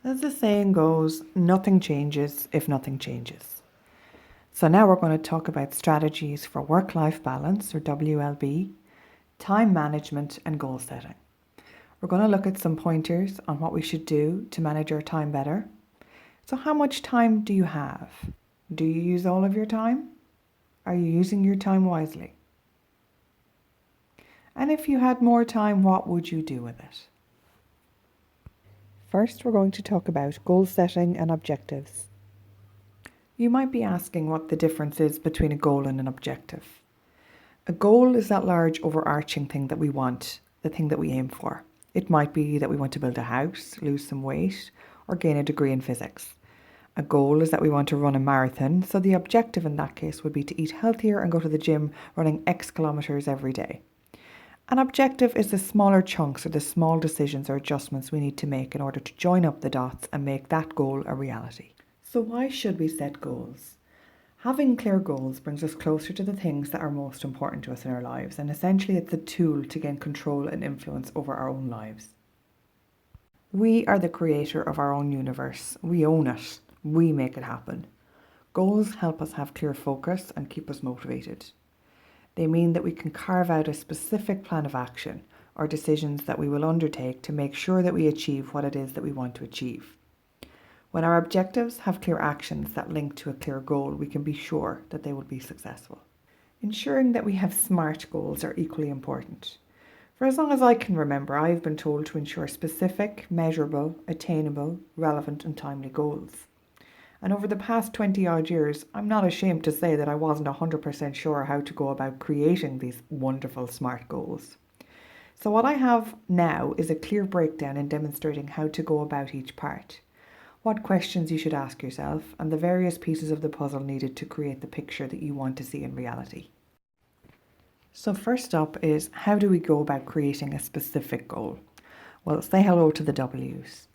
As the saying goes, nothing changes if nothing changes. So now we're going to talk about strategies for work-life balance, or WLB, time management and goal setting. We're going to look at some pointers on what we should do to manage our time better. So how much time do you have? Do you use all of your time? Are you using your time wisely? And if you had more time, what would you do with it? First, we're going to talk about goal setting and objectives. You might be asking what the difference is between a goal and an objective. A goal is that large overarching thing that we want, the thing that we aim for. It might be that we want to build a house, lose some weight, or gain a degree in physics. A goal is that we want to run a marathon, so the objective in that case would be to eat healthier and go to the gym running X kilometers every day. An objective is the smaller chunks or the small decisions or adjustments we need to make in order to join up the dots and make that goal a reality. So why should we set goals? Having clear goals brings us closer to the things that are most important to us in our lives, and essentially it's a tool to gain control and influence over our own lives. We are the creator of our own universe. We own it. We make it happen. Goals help us have clear focus and keep us motivated. They mean that we can carve out a specific plan of action or decisions that we will undertake to make sure that we achieve what it is that we want to achieve. When our objectives have clear actions that link to a clear goal, we can be sure that they will be successful. Ensuring that we have SMART goals are equally important. For as long as I can remember, I've been told to ensure specific, measurable, attainable, relevant and timely goals. And over the past 20 odd years, I'm not ashamed to say that I wasn't 100% sure how to go about creating these wonderful SMART goals. So what I have now is a clear breakdown in demonstrating how to go about each part, what questions you should ask yourself, and the various pieces of the puzzle needed to create the picture that you want to see in reality. So first up is, how do we go about creating a specific goal? Well, say hello to the W's.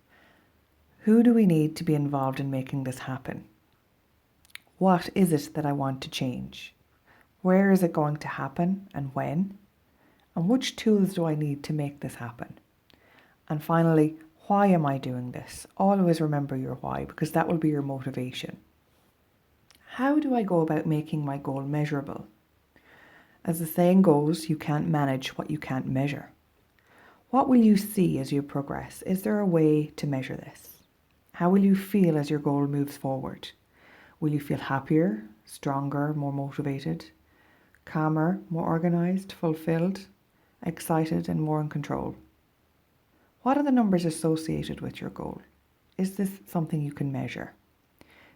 Who do we need to be involved in making this happen? What is it that I want to change? Where is it going to happen and when? And which tools do I need to make this happen? And finally, why am I doing this? Always remember your why, because that will be your motivation. How do I go about making my goal measurable? As the saying goes, you can't manage what you can't measure. What will you see as you progress? Is there a way to measure this? How will you feel as your goal moves forward? Will you feel happier, stronger, more motivated, calmer, more organised, fulfilled, excited and more in control? What are the numbers associated with your goal? Is this something you can measure?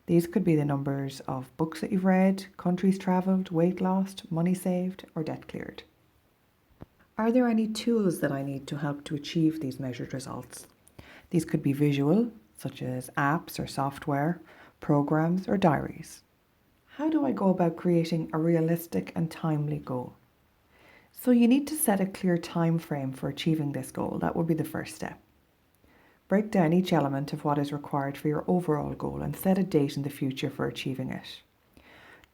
These could be the numbers of books that you've read, countries travelled, weight lost, money saved, or debt cleared. Are there any tools that I need to help to achieve these measured results? These could be visual, such as apps or software, programs or diaries. How do I go about creating a realistic and timely goal? So you need to set a clear time frame for achieving this goal. That would be the first step. Break down each element of what is required for your overall goal and set a date in the future for achieving it.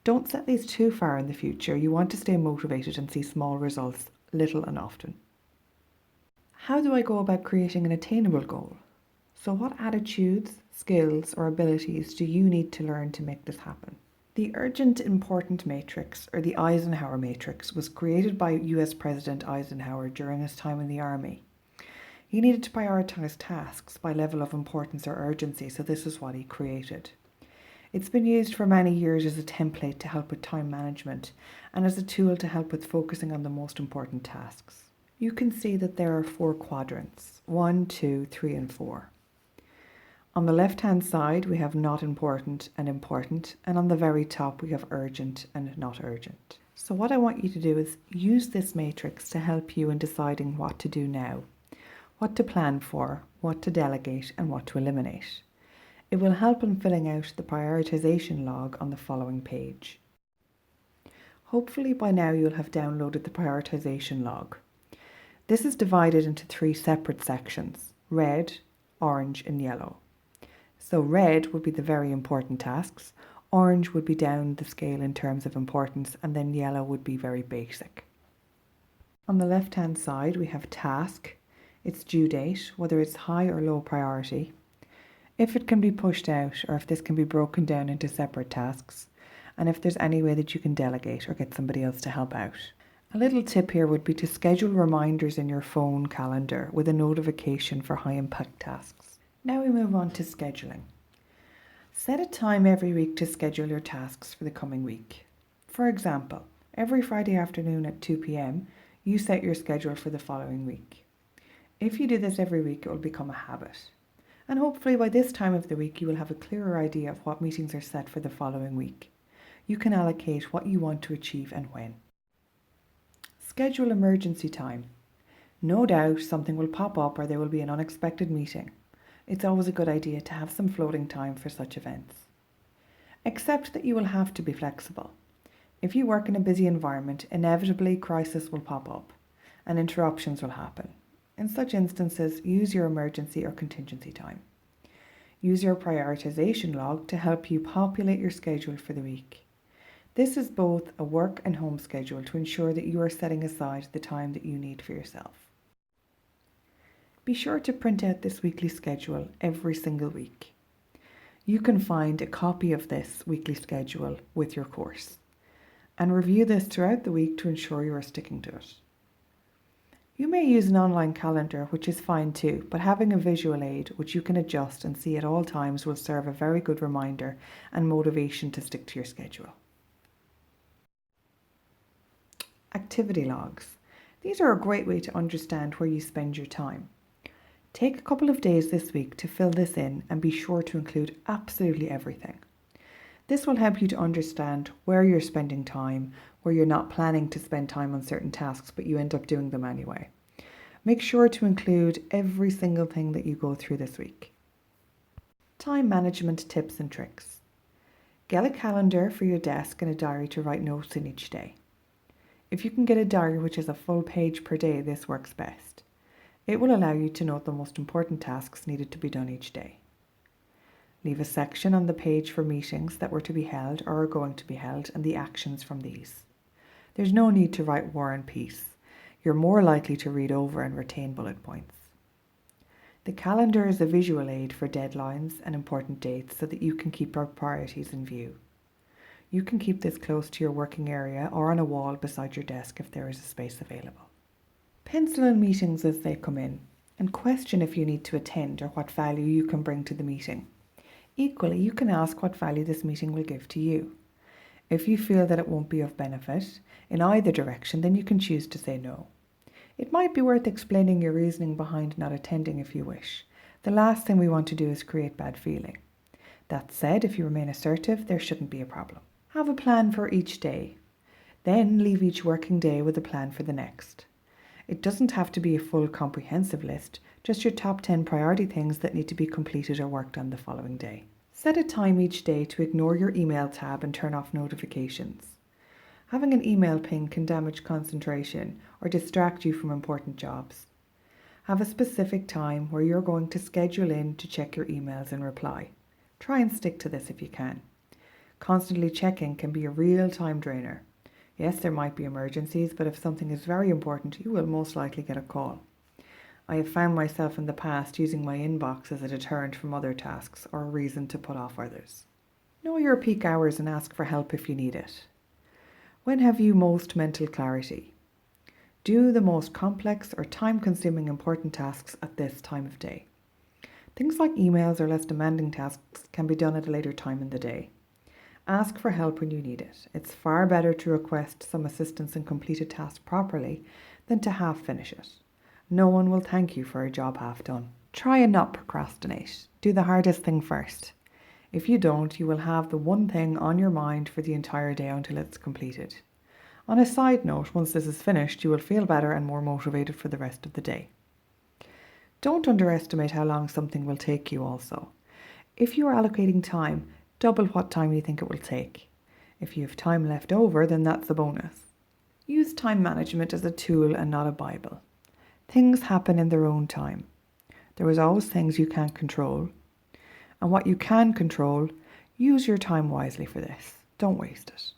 Don't set these too far in the future. You want to stay motivated and see small results little and often. How do I go about creating an attainable goal? So what attitudes, skills or abilities do you need to learn to make this happen? The Urgent Important Matrix, or the Eisenhower Matrix, was created by US President Eisenhower during his time in the army. He needed to prioritise tasks by level of importance or urgency, so this is what he created. It's been used for many years as a template to help with time management and as a tool to help with focusing on the most important tasks. You can see that there are 4 quadrants, 1, 2, 3 and 4. On the left-hand side, we have not important, and on the very top, we have urgent and not urgent. So what I want you to do is use this matrix to help you in deciding what to do now, what to plan for, what to delegate, and what to eliminate. It will help in filling out the prioritization log on the following page. Hopefully by now you'll have downloaded the prioritization log. This is divided into 3 separate sections: red, orange, and yellow. So red would be the very important tasks, orange would be down the scale in terms of importance, and then yellow would be very basic. On the left-hand side, we have task, its due date, whether it's high or low priority, if it can be pushed out or if this can be broken down into separate tasks, and if there's any way that you can delegate or get somebody else to help out. A little tip here would be to schedule reminders in your phone calendar with a notification for high impact tasks. Now we move on to scheduling. Set a time every week to schedule your tasks for the coming week. For example, every Friday afternoon at 2 p.m, you set your schedule for the following week. If you do this every week, it will become a habit. And hopefully by this time of the week, you will have a clearer idea of what meetings are set for the following week. You can allocate what you want to achieve and when. Schedule emergency time. No doubt something will pop up or there will be an unexpected meeting. It's always a good idea to have some floating time for such events. Accept that you will have to be flexible. If you work in a busy environment, inevitably crisis will pop up and interruptions will happen. In such instances, use your emergency or contingency time. Use your prioritization log to help you populate your schedule for the week. This is both a work and home schedule to ensure that you are setting aside the time that you need for yourself. Be sure to print out this weekly schedule every single week. You can find a copy of this weekly schedule with your course and review this throughout the week to ensure you are sticking to it. You may use an online calendar, which is fine too, but having a visual aid which you can adjust and see at all times will serve a very good reminder and motivation to stick to your schedule. Activity logs. These are a great way to understand where you spend your time. Take a couple of days this week to fill this in and be sure to include absolutely everything. This will help you to understand where you're spending time, where you're not planning to spend time on certain tasks, but you end up doing them anyway. Make sure to include every single thing that you go through this week. Time management tips and tricks. Get a calendar for your desk and a diary to write notes in each day. If you can get a diary which is a full page per day, this works best. It will allow you to note the most important tasks needed to be done each day. Leave a section on the page for meetings that were to be held or are going to be held and the actions from these. There's no need to write War and Peace. You're more likely to read over and retain bullet points. The calendar is a visual aid for deadlines and important dates so that you can keep your priorities in view. You can keep this close to your working area or on a wall beside your desk if there is a space available. Pencil in meetings as they come in and question if you need to attend or what value you can bring to the meeting. Equally, you can ask what value this meeting will give to you. If you feel that it won't be of benefit in either direction, then you can choose to say no. It might be worth explaining your reasoning behind not attending if you wish. The last thing we want to do is create bad feeling. That said, if you remain assertive, there shouldn't be a problem. Have a plan for each day. Then leave each working day with a plan for the next. It doesn't have to be a full comprehensive list, just your top 10 priority things that need to be completed or worked on the following day. Set a time each day to ignore your email tab and turn off notifications. Having an email ping can damage concentration or distract you from important jobs. Have a specific time where you're going to schedule in to check your emails and reply. Try and stick to this if you can. Constantly checking can be a real time drainer. Yes, there might be emergencies, but if something is very important, you will most likely get a call. I have found myself in the past using my inbox as a deterrent from other tasks or a reason to put off others. Know your peak hours and ask for help if you need it. When have you most mental clarity? Do the most complex or time-consuming important tasks at this time of day. Things like emails or less demanding tasks can be done at a later time in the day. Ask for help when you need it. It's far better to request some assistance and complete a task properly than to half finish it. No one will thank you for a job half done. Try and not procrastinate. Do the hardest thing first. If you don't, you will have the one thing on your mind for the entire day until it's completed. On a side note, once this is finished, you will feel better and more motivated for the rest of the day. Don't underestimate how long something will take you also. If you are allocating time, double what time you think it will take. If you have time left over, then that's a bonus. Use time management as a tool and not a Bible. Things happen in their own time. There is always things you can't control. And what you can control, use your time wisely for this. Don't waste it.